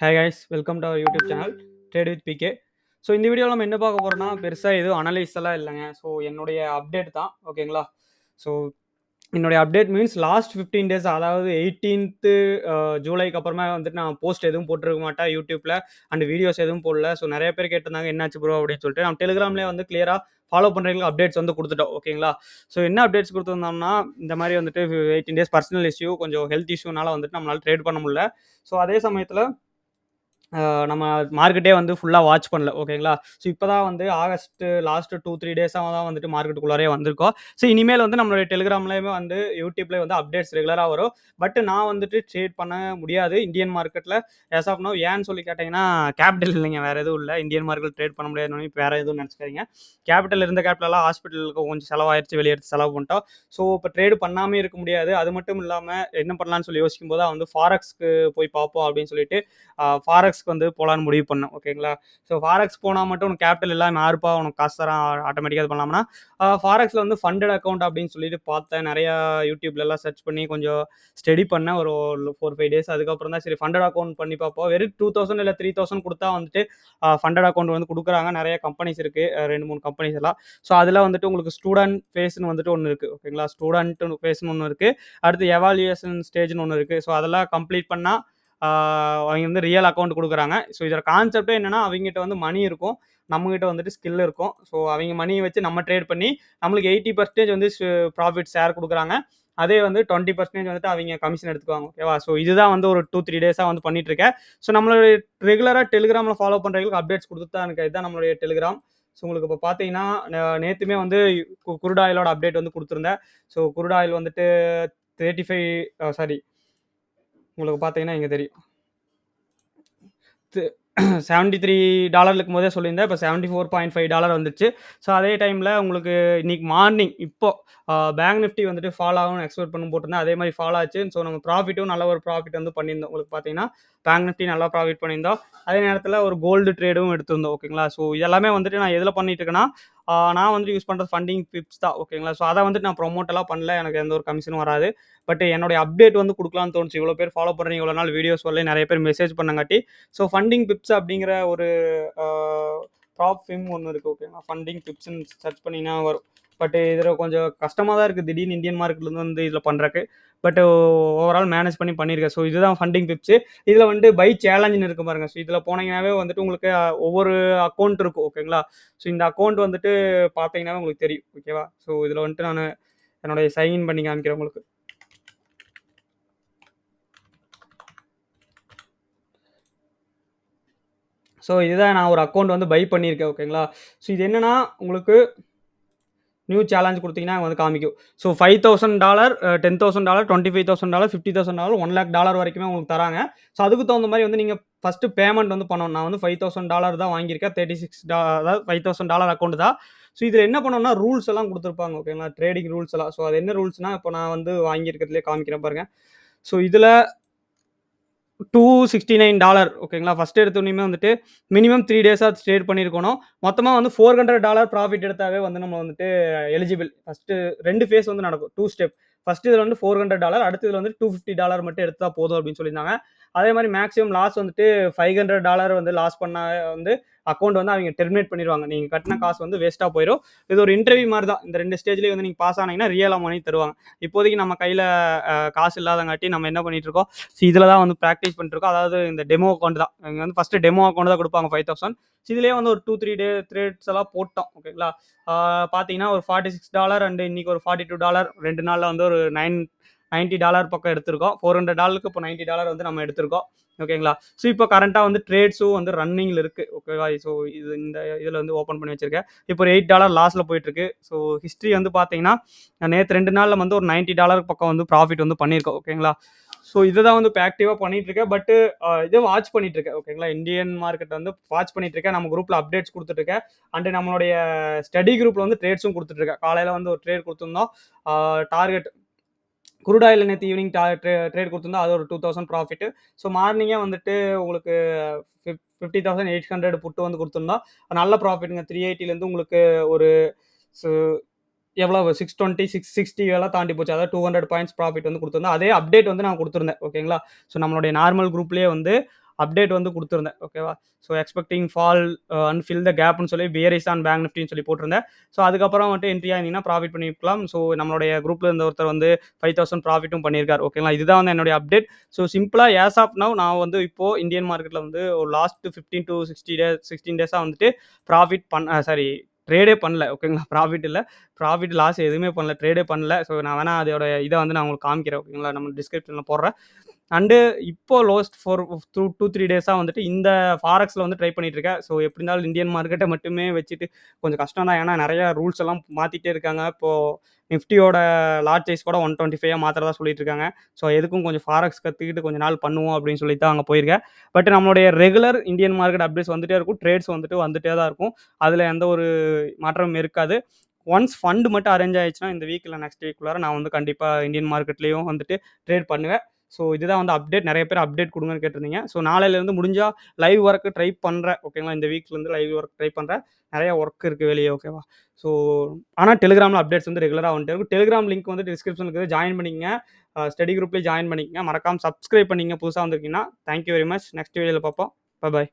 Hi guys, welcome to our YouTube channel trade with PK. So இந்த வீடியோவில் நம்ம என்ன பார்க்க போகிறோம்னா, பெருசாக எதுவும் அனலைஸ் எல்லாம் இல்லைங்க. ஸோ என்னுடைய அப்டேட் தான், ஓகேங்களா. ஸோ என்னுடைய அப்டேட் மீன்ஸ் லாஸ்ட் 15 டேஸ், அதாவது 18th ஜூலைக்கு அப்புறமா வந்துட்டு நான் போஸ்ட் எதுவும் போட்டிருக்க மாட்டேன் யூடியூப்பில் அண்ட் வீடியோஸ் எதுவும் போடல. ஸோ நிறைய பேர் கேட்டிருந்தாங்க என்னாச்சு ப்ரோ அப்படின்னு சொல்லிட்டு. நம்ம டெலிகிராம்லேயே வந்து கிளியராக ஃபாலோ பண்ணுறவங்களுக்கு அப்டேட்ஸ் வந்து கொடுத்துட்டோம், ஓகேங்களா. ஸோ என்ன அப்டேட்ஸ் கொடுத்துருந்தோம்னா, இந்த மாதிரி வந்துட்டு 18 டேஸ் பர்சனல் இஷ்யூ, கொஞ்சம் ஹெல்த் இஷ்யூனால வந்துட்டு நம்மளால் ட்ரேட் பண்ண முடியல. ஸோ அதே சமயத்தில் நம்ம மார்க்கெட்டே வந்து ஃபுல்லாக வாட்ச் பண்ணல, ஓகேங்களா. ஸோ இப்போ தான் வந்து ஆகஸ்ட் லாஸ்ட்டு 2-3 டேஸாக தான் வந்துட்டு மார்க்கெட்டுக்குள்ளாரே வந்திருக்கோம். ஸோ இனிமேல் வந்து நம்மளுடைய டெலிகிராம்லேயுமே வந்து யூடியூப்லேயே வந்து அப்டேட்ஸ் ரெகுலராக வரும். பட் நான் வந்துட்டு ட்ரேட் பண்ண முடியாது இந்தியன் மார்க்கெட்டில் ஆஸ் ஆஃப் நவ். ஏன்னு சொல்லி கேட்டிங்கன்னா, கேபிட்டல் இல்லைங்க, வேறு எதுவும் இல்லை. இந்தியன் மார்க்கெட் ட்ரேட் பண்ண முடியாதுன்னு இப்போ வேறு எதுவும் நினச்சிக்காதீங்க. கேபிட்டல் இருந்த கேபிட்டலெல்லாம் ஹாஸ்பிட்டலுக்கு கொஞ்சம் செலவாயிருச்சு, வெளியே எடுத்து செலவு பண்ணிட்டோம். ஸோ இப்போ ட்ரேடு பண்ணாமே இருக்க முடியாது. அது மட்டும் இல்லாமல் என்ன பண்ணலான்னு சொல்லி யோசிக்கும் போது வந்து ஃபாரெக்ஸ்க்கு போய் பார்ப்போம் அப்படின்னு சொல்லிட்டு ஃபாரெக்ஸ்க்கு வந்து போகலான்னு முடிவு பண்ணோம், ஓகேங்களா. ஸோ ஃபாரெக்ஸ் போனால் மட்டும் உனக்கு கேபிட்டல் இல்லாமல் யாருப்பா உனக்கு காசு தரான் ஆட்டோமேட்டிக்காக பண்ணலாம்னா, ஃபாரெக்ஸில் வந்து ஃபண்டட் அக்கௌண்ட் அப்படின்னு சொல்லிட்டு பார்த்தேன். நிறையா யூடியூப்லலாம் சர்ச் பண்ணி கொஞ்சம் ஸ்டடி பண்ணேன் ஒரு 4-5 டேஸ். அதுக்கப்புறம் தான் சரி ஃபண்டட் அக்கௌண்ட் பண்ணி பார்ப்போம். வெறும் 2000 இல்லை 3000 கொடுத்தா வந்துட்டு ஃபண்டட் அக்கௌண்ட் வந்து கொடுக்குறாங்க. நிறைய கம்பெனிஸ் இருக்குது, 2-3 கம்பெனிஸ் எல்லாம். ஸோ அதில் வந்துட்டு உங்களுக்கு ஸ்டூடெண்ட் ஃபேஸ்னு வந்துட்டு ஒன்று இருக்குது, ஓகேங்களா. ஸ்டூடெண்ட் ஃபேஸ்னு ஒன்று இருக்குது. அடுத்து எவாலுவேஷன் ஸ்டேஜ்னு ஒன்று இருக்குது. ஸோ அதெல்லாம் கம்ப்ளீட் பண்ணால் அவங்க வந்து ரியல் அக்கௌண்ட் கொடுக்குறாங்க. ஸோ இதோட கான்செப்டே என்னன்னா, அவங்ககிட்ட வந்து மணி இருக்கும், நம்மகிட்ட வந்துட்டு ஸ்கில் இருக்கும். ஸோ அவங்க மணியை வச்சு நம்ம ட்ரேட் பண்ணி நம்மளுக்கு 80% வந்து ப்ராஃபிட் ஷேர் கொடுக்குறாங்க. அதே வந்து 20% வந்துட்டு அவங்க கமிஷன் எடுத்துக்குவாங்க, ஓகேவா. ஸோ இதுதான் வந்து ஒரு 2-3 டேஸாக வந்து பண்ணிட்டு இருக்கேன். ஸோ நம்மளுடைய ரெகுலராக டெலிகிராமில் ஃபாலோ பண்ணுறவங்களுக்கு அப்டேட்ஸ் கொடுத்துட்டு தான் எனக்கு. இதுதான் நம்மளுடைய டெலிகிராம். ஸோ உங்களுக்கு இப்போ பார்த்தீங்கன்னா, நேற்றுமே வந்து குருட் ஆயிலோட அப்டேட் வந்து கொடுத்துருந்தேன். ஸோ குருட் ஆயில் வந்துட்டு 35 சாரி, உங்களுக்கு பார்த்தீங்கன்னா இங்கே தெரியும், $73 இருக்கும் போதே சொல்லியிருந்தேன். இப்போ $74.5 வந்துச்சு. ஸோ அதே டைமில் உங்களுக்கு இன்னைக்கு மார்னிங் இப்போ பேங்க் நிஃப்டி வந்துட்டு ஃபால் ஆகும்னு எக்ஸ்பெக்ட் பண்ணி போட்டிருந்தேன். அதே மாதிரி ஃபால் ஆச்சு. ஸோ நம்ம ப்ராஃபிட்டும் நல்ல ஒரு ப்ராஃபிட் வந்து பண்ணியிருந்தோம். உங்களுக்கு பார்த்தீங்கன்னா பேங்க் நிஃப்டி நல்லா ப்ராஃபிட் பண்ணியிருந்தோம். அதே நேரத்தில் ஒரு கோல்டு ட்ரேடும் எடுத்திருந்தோம், ஓகேங்களா. ஸோ இதெல்லாமே வந்துட்டு நான் எதில் பண்ணிட்டு இருக்கேன்னா, நான் வந்துட்டு யூஸ் பண்ணுறது ஃபண்டிங் பிப்ஸ் தான், ஓகேங்களா. ஸோ அதை வந்துட்டு நான் ப்ரொமோட் எல்லாம் பண்ணல, எனக்கு எந்த ஒரு கமிஷனும் வராது. பட் என்னுடைய அப்டேட் வந்து கொடுக்கலான்னு தோணுச்சு. இவ்வளோ பேர் ஃபாலோ பண்ணுறீங்க, இவ்வளோ நாள் வீடியோஸ் வரல, நிறைய பேர் மெசேஜ் பண்ணங்காட்டி. ஸோ ஃபண்டிங் பிப்ஸ் அப்படிங்கிற ஒரு ப்ராப் ஃபிம் ஒன்று இருக்குது, ஓகேங்களா. ஃபண்டிங் டிப்ஸ்ன்னு சர்ச் பண்ணிங்கன்னா வரும். பட் இதில் கொஞ்சம் கஷ்டமாக தான் இருக்குது, திடீர்னு இந்தியன் மார்க்கெட்லேருந்து வந்து இதில் பண்ணுறக்கு. பட் ஓவரால் மேனேஜ் பண்ணி பண்ணியிருக்கேன். ஸோ இதுதான் ஃபண்டிங் டிப்ஸு. இதில் வந்துட்டு பை சேலஞ்சுன்னு இருக்குது பாருங்கள். ஸோ இதில் போனீங்கன்னாவே வந்துட்டு உங்களுக்கு ஒவ்வொரு அக்கௌண்ட் இருக்கும், ஓகேங்களா. ஸோ இந்த அக்கௌண்ட் வந்துட்டு பார்த்தீங்கன்னாவே உங்களுக்கு தெரியும், ஓகேவா. ஸோ இதில் வந்துட்டு நான் என்னுடைய சைன் பண்ணி காமிக்கிறேன் உங்களுக்கு. ஸோ இதுதான் நான் ஒரு அக்கௌண்ட் வந்து பை பண்ணியிருக்கேன், ஓகேங்களா. ஸோ இது என்னன்னா, உங்களுக்கு நியூ சேலஞ்ச் கொடுத்தீங்கன்னா வந்து காமிக்கும். ஸோ $5,000, $10,000, $25,000, $50,000, $1,00,000 வரைக்குமே உங்களுக்கு தராங்க. ஸோ அதுக்கு தகுந்த மாதிரி வந்து நீங்கள் ஃபஸ்ட்டு பேமெண்ட் வந்து பண்ணணும். நான் வந்து $5,000 தான் வாங்கியிருக்கேன். 36 அதாவது $5,000 அக்கௌண்ட் தான். ஸோ இதில் என்ன பண்ணணும்னா, ரூல்ஸ் எல்லாம் கொடுத்துருப்பாங்க, ஓகேங்களா. ட்ரேடிங் ரூல்ஸ் எல்லாம். ஸோ அது என்ன ரூல்ஸ்னா, இப்போ நான் வந்து வாங்கியிருக்கிறதுலே காமிக்கிறேன் பாருங்க. ஸோ இதில் $269, ஓகேங்களா. ஃபர்ஸ்ட் எடுத்தோடனே வந்துட்டு மினிமம் 3 டேஸாக ட்ரேட் பண்ணியிருக்கணும். மொத்தமாக வந்து $400 ப்ராஃபிட் எடுத்தாவே வந்து நம்ம வந்துட்டு எலிஜிபிள். ஃபஸ்ட்டு 2 ஃபேஸ் வந்து நடக்கும், 2 ஸ்டெப். ஃபர்ஸ்ட் இதில் வந்து $400, அடுத்த இதில் வந்து $250 மட்டும் எடுத்தா போதும் அப்படின்னு சொல்லியிருந்தாங்க. அதே மாதிரி மேக்ஸிமம் லாஸ் வந்துட்டு $500 வந்து லாஸ் பண்ண வந்து அக்கௌண்ட் வந்து அவங்க டெர்மினேட் பண்ணிடுவாங்க. நீங்கள் கட்டின காசு வந்து வேஸ்ட்டாக போயிடும். இது ஒரு இன்டர்வியூ மாதிரி தான். இந்த 2 ஸ்டேஜ்லேயே வந்து நீங்கள் பாஸ் ஆனீங்கன்னா ரியல் மணி தருவாங்க. இப்போதைக்கு நம்ம கையில் காசு இல்லாதங்காட்டி நம்ம என்ன பண்ணிட்டு இருக்கோம், இதில் தான் வந்து ப்ராக்டிஸ் பண்ணிட்டு இருக்கோம். அதாவது இந்த டெமோ அக்கௌண்ட் தான். இங்கே வந்து ஃபஸ்ட்டு டெமோ அக்கௌண்ட் தான் கொடுப்பாங்க 5000. இதுலேயே வந்து ஒரு 2-3 டே ட்ரேட்ஸ் எல்லாம் போட்டோம், ஓகேங்களா. பார்த்தீங்கன்னா ஒரு $46 அண்ட் இன்னைக்கு ஒரு $42, 2 நாளில் வந்து ஒரு $90 பக்கம் எடுத்திருக்கோம். $400க்கு இப்போ $90 வந்து நம்ம எடுத்திருக்கோம், ஓகேங்களா. ஸோ இப்போ கரண்ட்டாக வந்து ட்ரேட்ஸும் வந்து ரன்னிங்கில் இருக்குது, ஓகேவா. ஸோ இது இந்த இதில் வந்து ஓப்பன் பண்ணி வச்சிருக்கேன். இப்போ ஒரு $8 லாஸில் போயிட்டுருக்கு. ஸோ ஹிஸ்ட்ரி வந்து பார்த்தீங்கன்னா, நேற்று 2 நாளில் வந்து ஒரு $90 பக்கம் வந்து ப்ராஃபிட் வந்து பண்ணியிருக்கோம், ஓகேங்களா. ஸோ இதை தான் வந்து இப்போ ஆக்டிவாக பண்ணிட்டு இருக்கேன். பட்டு இதை வாட்ச் பண்ணிட்டு இருக்கேன், ஓகேங்களா. இந்தியன் மார்க்கெட் வந்து வாட்ச் பண்ணிட்டு இருக்கேன். நம்ம குரூப்பில் அப்டேட்ஸ் கொடுத்துட்ருக்கேன். அண்டு நம்மளுடைய ஸ்டடி குரூப்பில் வந்து ட்ரேட்ஸும் கொடுத்துட்ருக்கேன். காலையில் வந்து ஒரு ட்ரேட் கொடுத்துருந்தோம். டார்கெட் குரூட் ஆயில் நேற்று ஈவினிங் ட்ரேட் கொடுத்துருந்தோம். அது ஒரு 2000 ப்ராஃபிட்டு. ஸோ மார்னிங்கே வந்துட்டு உங்களுக்கு 50,800 புட்டு வந்து கொடுத்துருந்தோம். நல்ல ப்ராஃபிட்டுங்க. 380லேருந்து உங்களுக்கு ஒரு எவ்வளவு 620, 660 எல்லாம் தாண்டி போச்சு. அதாவது 200 பாயிண்ட்ஸ் ப்ராஃபிட் வந்து கொடுத்துருந்தோம். அதே அப்டேட் வந்து நான் கொடுத்துருந்தேன், ஓகேங்களா. ஸோ நம்மளுடைய நார்மல் குரூப்லேயே வந்து அப்டேட் வந்து குடுத்துருந்தேன். ஓகேவா? So expecting fall and fill the கேப்ன்னு சொல்லி பியரிஸ் ஆன் பேங்க் நிஃப்டின்னு சொல்லி போட்டிருந்தேன். ஸோ அதுக்கப்புறம் வந்துட்டு என்ட்ரி ஆயிருந்தீங்கன்னா ப்ராஃபிட் பண்ணிக்கலாம். ஸோ நம்மளுடைய குரூப்ல இருந்த ஒருத்தர் வந்து 5000 ப்ராஃபிட்டும் பண்ணியிருக்காரு. ஓகேங்களா? இதுதான் வந்து என்னுடைய அப்டேட். ஸோ சிம்பிளா ஆஸ் ஆஃப் நவ் நான் வந்து இப்போ இந்தியன் மார்க்கெட்ல வந்து ஒரு லாஸ்ட் 15 டூ 16 டேஸா வந்துட்டு ப்ராஃபிட் சாரி ட்ரேடே பண்ணல. ஓகேங்களா? ப்ராஃபிட் இல்ல. ப்ராஃபிட், லாஸ் எதுவுமே பண்ணல. ட்ரேடே பண்ணல. ஸோ நான் வேணா அதோட இத வந்து நான் உங்களுக்கு காமிக்கிறேன். ஓகேங்களா? நம்ம டிஸ்கிரிப்ஷன்ல போடுறேன். அண்டு இப்போ லோஸ்ட் ஃபார் 2, 3 டேஸா வந்துட்டு இந்த ஃபாரெக்ஸ்ல வந்து ட்ரை பண்ணிட்டு இருக்கேன். ஸோ எப்படி இருந்தாலும் இந்தியன் மார்க்கெட்ட மட்டுமே வச்சுட்டு கொஞ்சம் கஷ்டம் தான். ஏன்னா நெறைய ரூல்ஸ் எல்லாம் மாத்திட்டே இருக்காங்க. இப்போ நிஃப்டியோட லாட் சைஸ் கூட 125 மாத்துறதா சொல்லிட்டு இருக்காங்க. ஸோ எதுக்கும் கொஞ்சம் ஃபாரெக்ஸ் கத்துக்கிட்டு கொஞ்ச நாள் பண்ணுவோம் அப்படின்னு சொல்லி தான் அங்க போயிருக்கேன். பட் நம்மளுடைய ரெகுலர் இந்தியன் மார்க்கெட் அப்டேட்ஸ் வந்துட்டே இருக்கும். ட்ரேட்ஸ் வந்துட்டே தான் இருக்கும். அதுல எந்த ஒரு மாற்றமும் இருக்காது. ஒன்ஸ் ஃபண்ட் மட்டும் அரேஞ்ச் ஆயிடுச்சுன்னா இந்த வீக் இல்ல நெக்ஸ்ட் வீக்குள்ளார நான் வந்து கண்டிப்பா இந்தியன் மார்க்கெட்லயும் வந்துட்டு ட்ரேட் பண்ணுவேன். ஸோ இதுதான் வந்து அப்டேட். நெறைய பேர் அப்டேட் குடுங்கன்னு கேட்டிருந்தீங்க. ஸோ நாளையிலேருந்து முடிஞ்சா லைவ் ஒர்க் ட்ரை பண்றேன். ஓகேங்களா? இந்த வீக்லேருந்து லைவ் ஒர்க் ட்ரை பண்றேன். நெறைய ஒர்க் இருக்கு வெளிய. ஓகேவா? ஸோ ஆனா டெலிகிராம்ல அப்டேட்ஸ் வந்து ரெகுலரா வந்துட்டே இருக்கும். டெலிகிராம் லிங்க் வந்து டிஸ்கிரிப்ஷன்ல இருக்குது. ஜாயின் பண்ணிக்கங்க. ஸ்டடி குரூப்லயும் ஜாயின் பண்ணிக்கங்க. மறக்காம சப்ஸ்கிரைப் பண்ணிக்கங்க புதுசா வந்திருக்கீங்கன்னா. Thank you very much. Next வீடியோல பார்ப்போம். பை.